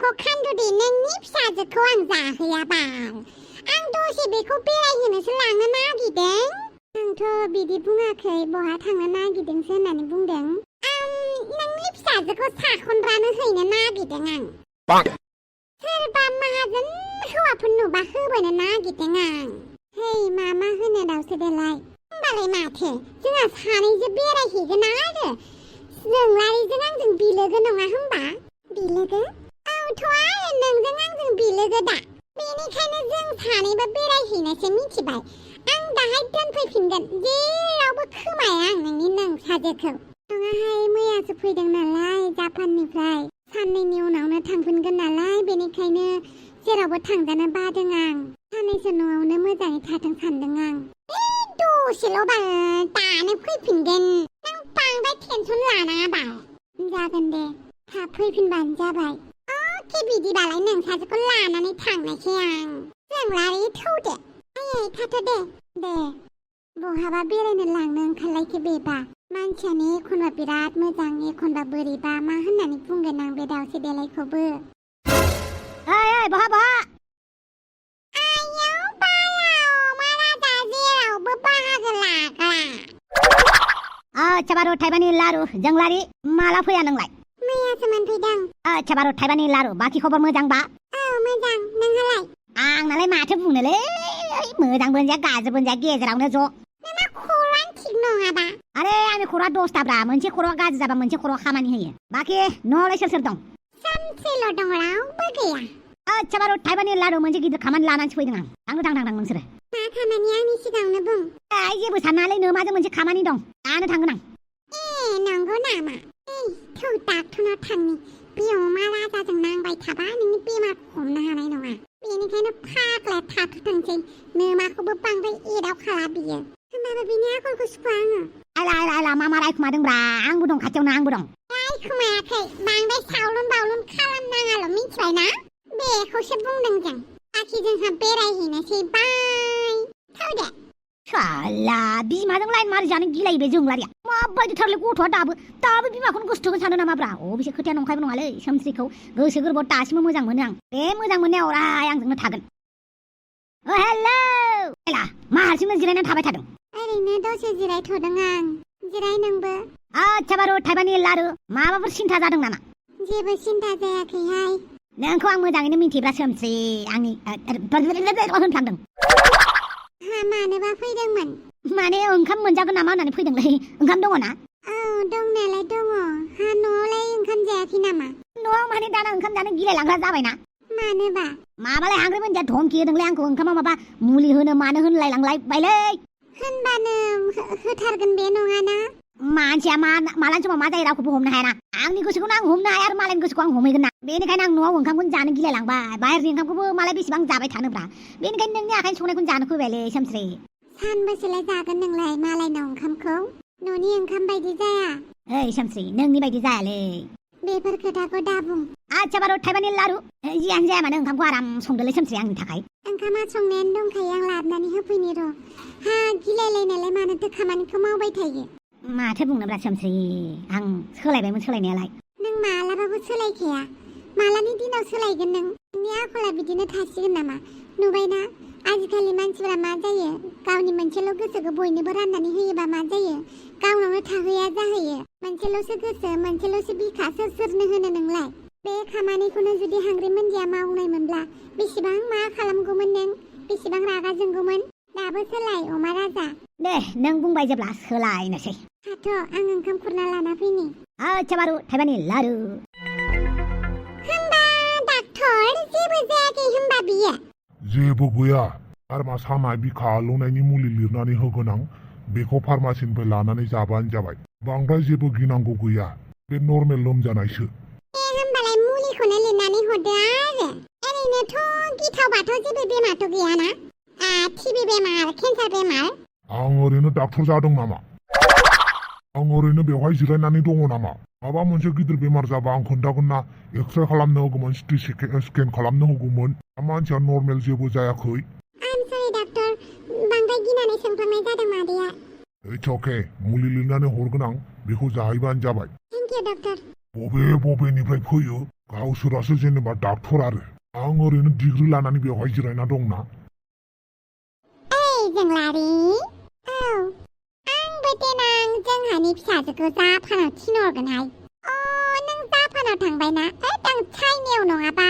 खौ खान्दुदे नोंनि फिसाजोखौ आं जाहोयाबाल आं दसे बेखौ बेरायहोनोसो लांनो नागिरदों आंथ' बिदि बुङाखै बहा थांनो नागिरदोंसो होननानै बुंदों नोंनि फिसाजोखौ साखनरानो हैनो नागिरदों आं सोरबा माहाजोन हौवाफोर नुबा होबोनो नागिरदों आं है मा होनो दावसो देलाय होमबालाय माथो जोंहा सानैजों बेरायहैगोन आरो जोंलारिजों आंजों बिलोगो नङा होमबा बिलोगो औथ' आरो नोंजों आंजों बिलोगो दा बेनिखायनो जों सानैबो बेरायहैनोसै मिथिबाय आं दाहाय दोनफैफिनगोन जेरावबो खोमाया आं नोंनि नोंसाजोखौ नङाहाय मैयासो फैदों नालाय जापाननिफ्राय साननैनि उनावनो थांफिनगोन नालाय बेनिखायनो जेरावबो थांजानो बादों आं साननैसो न'आवनो मोजाङै थाथों सानदों आं दसेल' बाल दानो फैफिनगोन नों बांद्राय टेनसन लानाङा बाल जागोन दे थाब फैफिनबानो जाबाय अके बिदिबालाय नोंसाजोखौ लानानै थांनोसै आं जोंलारि थौदो आयै थाथ' दे बहाबा बेरायनो लांनो ओंखारलायखो बेबा मानसियानो एखनबा बिराद मोजां एखनबा बोरैबा मा होननानै बुंगोन आं बे दावसे देलायखौबो ओइ बहा आयाव बालाव मा राजा जेरावबो बाहागो लाग्रा अच्छा बारु थाइबानि लारु जोंलारि माला फैया नोंलाय मैयासो मोनफैदों अच्छा बारु थाइबानि लारु बाखि खबर मोजांबा औ मोजां नोंहालाय आंनालाय माथो बुंनोलै मोजांबो होनजाया गाज्रिबो होनजाया गेजेरावनो ज' नोंना खर'आनो थिग नङाबा आरे आंनि खर'आ 10थाब्रा मोनसे खर'आ गाज्रि जाबा मोनसे खर'आ खामानि होयो बाखि न'आवलाय सोर दं सानसेल' दं रावबो गैया अच्छा बारु थाइबानि लारु मोनसे गिदिर खामानि लानानैसो फैदों आं थां नोंसोरो मा खामानि आंनि सिगाङावनो बुं जेबो साननानै नोमाजों मोनसे खामानि दं दानो थांगोन आं नंगौ नामा थौ डाक्टरनाव थांनि बे अमा राजाजों नांबाय थाबा नोंनि बेमारखौ हमनो हानाय नङा बेनिखायनो फाग्लाया थाथ'थोंसै नोमाखौबो बांद्राय एदावखाला बियो होमबाबो बिनि आखलखौ सुखुवा आङो आला मा रायखुमादोंब्रा आंबो दं खाथियावनो आंबो दं रायखुमायाखै बांद्राय सावलुन बावलुन खालामनाङाल' मिथिबायना बेखौसो बुंदों जों बाखि जोंहा बेरायहैनोसै बाय थौ दे साला बिमाजों लाइन मारि जानो गिलायो बे जोंलारिया माबायदि थारलै गथ'आ दाबो बिमाखौनो गोसोथोगोन सानो नामाब्रा अबेसे खोथाया नंखायबो नङालै सोमस्रिखौ गोसो गोरबोआव दासिमबो मोजां मोनो आं बे मोजां मोननायाव अराय आंजोंनो थागोन हेलौ एला मा हारसिंनो जिरायनानै थाबाय थादों ओरैनो दसे जिरायथ'दों आं जिराय नोंबो अच्छा बारु थाइबानि लारु माबाफोर सिन्था जादों नामा जेबो सिन्था जायाखैहाय नोंखौ आं मोजाङैनो मिन्थिब्रा सोमस्रि आंनि होनफ्लांदों मानोबा फैदोंमोन माने ओंखाम मोनजागोन नामा होननानै फैदोंलै ओंखाम दङ ना औ दंनायालाय दङ न'आवलाय ओंखाम जायाखै नामा न'आव माने दाना ओंखाम जानो गिलायलांग्रा जाबायना मानोबा माबालाय हांग्रि मोनजाया धमकि होदोंलै आंखौ ओंखामा माबा मुलि होनो मानो होनलायलांलायबायलै होनबानो होथारगोन बे नङाना मानसिया मालानि समाव मा जायो रावखौबो हमनो हायाना आंनि गोसोखौनो आं हमनो हाया आरो मालायनि गोसोखौ आं हमहैगोन ना बेनिखायनो आं न'आव ओंखामखौनो जानो गिलायलांबाय बाहेरनि ओंखामखौबो मालाय बेसेबां जाबाय थानोब्रा बेनिखायनो नोंनि आखाइनि संनायखौनो जानो फैबायलै सोमस्रि सानबेसेलाय जागोन नोंलाय मालायनाव ओंखामखौ न'नि ओंखाम बायदि जाया ओइ सोमस्रि नोंनि बायदि जायालै बेफोर खोथाखौ दा बुं अच्छा बारु थाइबानि लारु जियानो जाया मानो ओंखामखौ आराम संदोलै सोमस्रि आंनि थाखाय ओंखामा संनायानो दंखायो आं लाबोनानै होफैनि र' गिलायलायनायलाय मानोथो खामानिखौ मावबाय थायो माथो बुंनोब्रा सोमस्रि आं सोलायबायमोन सोलायनायालाय नों मालाबाबो सोलायखाया मालानि दिनाव सोलायगोन नोंनि आखला बिदिनो थासिगोन नामा नुबायना आजिखालि मानसिफोरा मा जायो गावनि मोनसेल' गोसोखौ बयनोबो राननानै होयोबा मा जायो गावनावनो थाहैया जाहैयो मोनसेल'सो गोसो मोनसेल'सो बिखा सोरनो होनो नोंलाय बे खामानिखौनो जुदि हांग्रि मोनदिया मावनाय मोनब्ला बेसेबां मा खालामगौमोन नों बेसेबां रागा जोंगौमोन दाबो सोलाय अमा राजा दे नों बुंबाय जेब्ला सोलायनोसै हाथ' आं ओंखाम खुरना लाना फैनि अच्छा बारु थाइबानि लारु होमबा डाक्टर जेबो जायाखै होमबा बियो जेबो गैया फार्मा सानाय बिखा आलौनायनि मुलि लिरनानै होगोन आं बेखौ फार्मासिनिफ्राय लानानै जाबानो जाबाय बांद्राय जेबो गिनांगौ गैया बे नर्मेल लोमजानायसो होमबालाय मुलिखौनो लिरनानै हरदो आरो ओरैनोथ' गिथावबाथ' जेबो बेमारथ' गैयाना टिबि बेमार केन्सार बेमार आं ओरैनो डाक्टर जादों नामा आं ओरैनो बेवहाय जिरायनानै दङ नामा माबा मोनसे गिदिर बेमार जाबा आं खोन्थागोन ना एक्सरे खालामनो होगौमोन सिटि स्केन खालामनो होगौमोन मानसिया नर्मेल जेबो जायाखै आं सरि डाक्टर बांद्राय गिनानै सोंफ्लांनाय जादों मादैया इट्स अके मुलि लिरनानै हरगोन आं बेखौ जाहैबानो जाबाय थेंक इउ डाक्टर बबेनिफ्राय फैयो गावसोरासो जेनेबा डाक्टर आरो आं ओरैनो डिग्री लानानै बेवहाय जिरायना दंना। ओइ जोंलारि औ आंबो देनां जोंहानि फिसाजोखौ जापानाव थिनहरगोनहाय। नों जापानाव थांबायना आं चाइनायाव नङाबा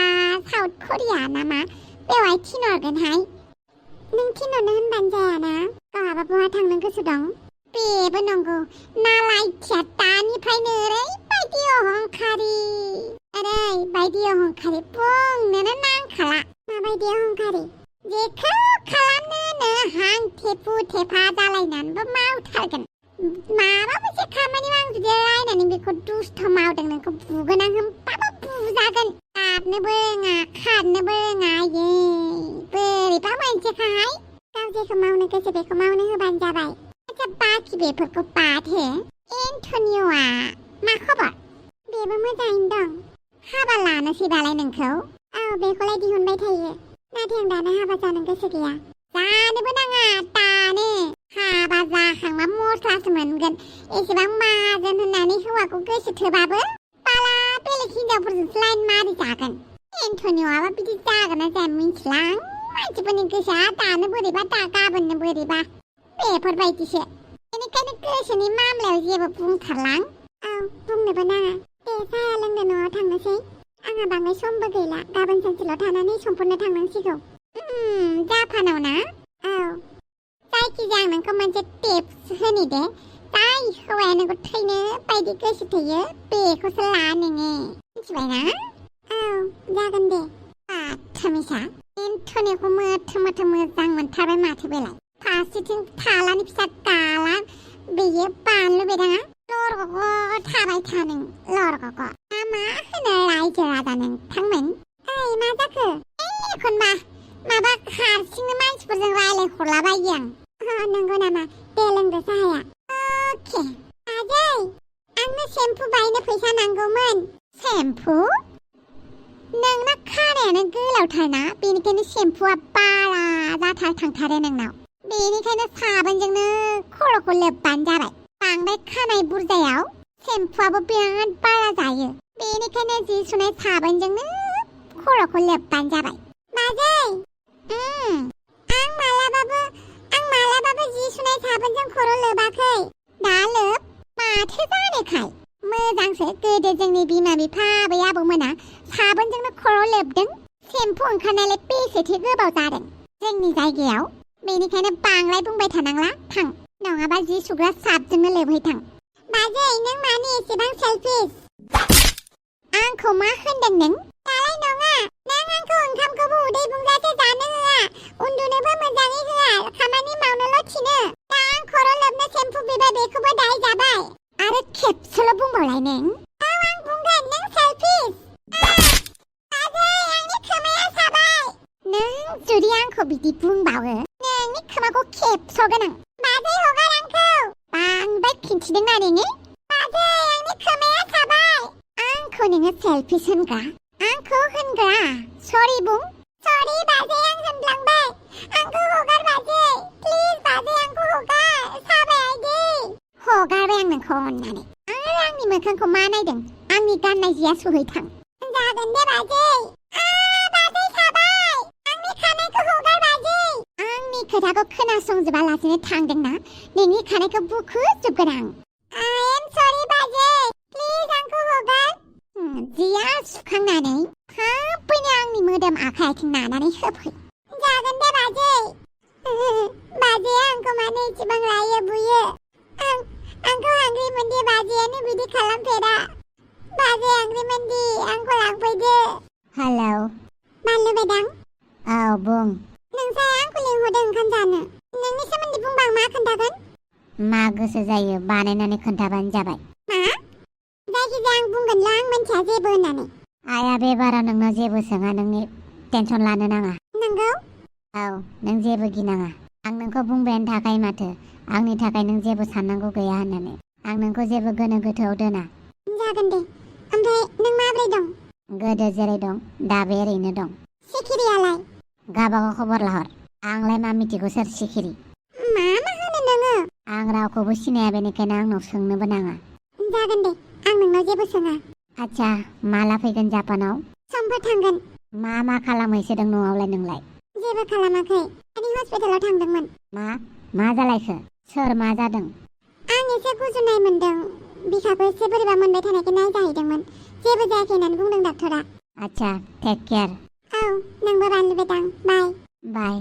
साउथ करिया नामा बेवहाय थिनहरगोनहाय। नों थिनहरनो होनबानो जायाना गावहाबा बहा थांनो गोसो दं। बेबो नंगौ नालायथिया दानिफ्रायनो ओरैबायदि अहंखारि बुंनोनो नांखाला। माबायदि अहंखारि जेखौ खालामनोनो हां थेफु थेफा जालायनानैबो मावथारगोन। माबा मोनसे खामानि आं जुदि रायनानै बेखौ दुस्थ मावदों नोंखौ बुगोन आं होनबाबो बुजागोन। खारनोबो रोङा खारनोबो रोङा बोरैबा मोनसेखाहाय। गाव जेखौ मावनो गोसो बेखौ मावनो होबानो जाबाय। आच्छा बाखि बेफोरखौ बाद हो। एन्टनिय'आ मा खबर? बेबो मोजाङैनो दं। हाबा लानोसैबालाय नोंखौ? औ बेखौलाय दिहुनबाय थायो। नाथाय आं दानो हाबा जानो गोसो गैया। जानोबो नाङा दानो। हाबा जाखांबा मस्लासो मोनगोन। एसेबां माहाजोन होननानै हौवाखौ गोसो थोबाबो बाला बेलेग हिनजावफोरजोंसो लाइन मारि जागोन। एन्टनिय'आबा बिदि जागोन ना जाया मिथिलां। मानसिफोरनि गोसोआ दानो बोरैबा दा गाबोननो बोरैबा बेफोरबायदिसो। बेनिखायनो गोसोनि मामलायाव जेबो बुंथारलां। औ बुंनोबो नाङा। दे साहा लोंनो न'आव थांनोसै। आंहा बांद्राय समबो गैला। गाबोन सानसेल' थानानै समफोरनो थांनांसिगौ। जापानाव ना? औ जायखिजाया आं नोंखौ मोनसे टिप्स होनि दे। जाय हौवाया नोंखौ थैनो बायदि गोसो थोयो बेखौसो ला नोङो। मिथिबायना? औ जागोन दे। थमिसा एन्टनिय'खौ मोथो मोजां मोनथारबाय माथो बेलाय। फारसेथिं थालानि फिसा गाला बेयो बानलु बेदाङा लरग'ग' थाबाय थादों लरग'ग'। मा होनो रायजो राजा नोंथांमोन? ओइ मा जाखो? एखनबा माबा हारसिंनो मानसिफोरजों रायलायहरलाबायो आं। नंगौ नामा? दे लोंदो साहाया। अके बाजै आंनो सेम्पु बायनो फैसा नांगौमोन। सेम्पु? नोंना खानायानो गोलावथारना बेनिखायनो सेम्पुआ बारा जाथार थांथारो नोंनाव। बेनिखायनो साबोनजोंनो खर'खौ लोबबानो जाबाय। बांद्राय खानाय बुरजायाव सेम्पुआबो बिराद बारा जायो। बेनिखायनो जि सुनाय साबोनजोंनो खर'खौ लोबबानो जाबाय। बाजै आं मालाबाबो जि सुनाय साबोनजों खर' लोबाखै। दा लोब। माथो जानोखाय मोजांसो। गोदो जोंनि बिमा बिफा आबै आबौमोना साबोनजोंनो खर' लोबदों। सेम्पु ओंखारनायलाय बेसेथो गोबाव जादों जोंनि जायगायाव। बेनिखायनो बांद्राय बुंबाय थानांला थां। नङाबा जि सुग्रा साबजोंनो लोबहैथां। बाजै नों मानो एसेबां सेलफिस? आंखौ मा होनदों नों? दालाय नङा नों आंखौ ओंखामखौबो उदै बुंजासे जानो होआ उन्दुनोबो मोजाङै होआ खामानि मावनोल' थिनो। दा आं खर' लोबनो सेम्पु बिबाय बेखौबो दाय जाबाय आरो खेबसेल' बुंबावलाय नों? औ आं बुंगोन नों सेलफिस। बाजै आंनि खोमाया साबाय। नों जुदि आंखौ बिदि बुंबावो नोंनि खोमाखौ खेबस'गोन आं। बाजै हगार आंखौ। बांद्राय खिन्थिदोंना नोङो? बाजै आंनि खोमाया साबाय। आंखौ नोङो सेलफिस होनग्रा? आंखौ होनग्रा? सरि बुं। सरि बाजै आं होनफ्लांबाय। आंखौ हगार बाजै। प्लिज बाजै आंखौ हगार। साबाय आइदै। हगारबाय आं नोंखौ अननानै। आरो आंनि मोखांखौ मा नायदों? आंनि गाननाय जिया सुहैथां। जागोन दे बाजै। बाजै साबाय। आंनि खानायखौ हगार बाजै। आंनि खोथाखौ खोनासंजोबालासिनो थांदोंना नोंनि खानायखौ बुखुजोबगोन आं। आइ एम सरि बाजै। प्लिज आंखौ हगार। जिया सुखांनानै थाबैनो आंनि मोदोम आखाइ आथिं नानानै होफै। जागोन दे बाजै। बाजैया आंखौ मानो एसेबां रायो बुयो? आंखौ आंग्रिमोनदि बाजैयानो बिदि खालामफेरा। बाजै आंग्रिमोनदि आंखौ लांफैदो। हेलौ बानलु बेदां। औ बुं। नोंसाया आंखौ लिंहरदों ओंखाम जानो। नोंनि सोमोन्दै बुंबा आं मा खोन्थागोन? मा गोसो जायो बानायनानै खोन्थाबानो जाबाय। मा? जायखिजाया आं बुंगोनल' आं मिन्थिया जेबो होननानै। आइया बे बारा नोंनाव जेबो सोङा नोंनि टेनसन लानो नाङा। नंगौ? औ नों जेबो गिनाङा। आं नोंखौ बुंबायानो थाखायो माथो आंनि थाखाय नों जेबो साननांगौ गैया होननानै। आं नोंखौ जेबो गोनो गोथोआव दोना। जागोन दे। ओमफ्राय नों माबोरै दं? गोदो जेरै दं दाबो एरैनो दं। सिखिरियालाय? गावबागाव खबर लाहर। आंलाय मा मिथिगौ सोर सिखिरि? मा होनो नोङो? आं रावखौबो सिनाया बेनिखायनो आंनाव सोंनोबो नाङा। जागोन दे आं नोंनाव जेबो सोङा। आच्छा माला फैगोन जापानाव? समफोर थांगोन। मा खालामहैसोदों न'आवलाय नोंलाय? जेबो खालामाखै आंनि हस्पिटालाव थांदोंमोन। मा जालायखो? सोर मा जादों? आं एसे गुजुनाय मोनदों। बिखाखौ एसे बोरैबा मोनबाय थानायखाय नायजाहैदोंमोन। जेबो जायाखै होननानै बुंदों डाक्टरा। आच्छा टेक केयार। औ नोंबो बानलुबाय दां। बाय। बाय।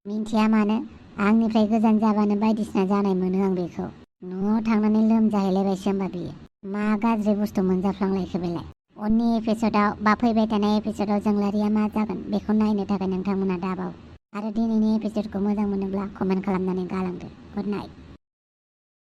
मिन्थिया मानो आंनिफ्राय गोजान जाबानो बायदिसिना जानाय मोनो आं बेखौ। न'आव थांनानै लोमजाहैलायबायसो होमबा बियो। मा गाज्रि बुस्थु मोनजाफ्लांलायखो बेलाय। उननि एपिसोडाव बा फैबाय थानाय एपिसोडाव जोंलारिया मा जागोन बेखौ नायनो थाखाय नोंथांमोना दाबाव। आरो दिनैनि एपिसोडखौ मोजां मोनोब्ला कमेन्ट खालामनानै गालांदो। Good night.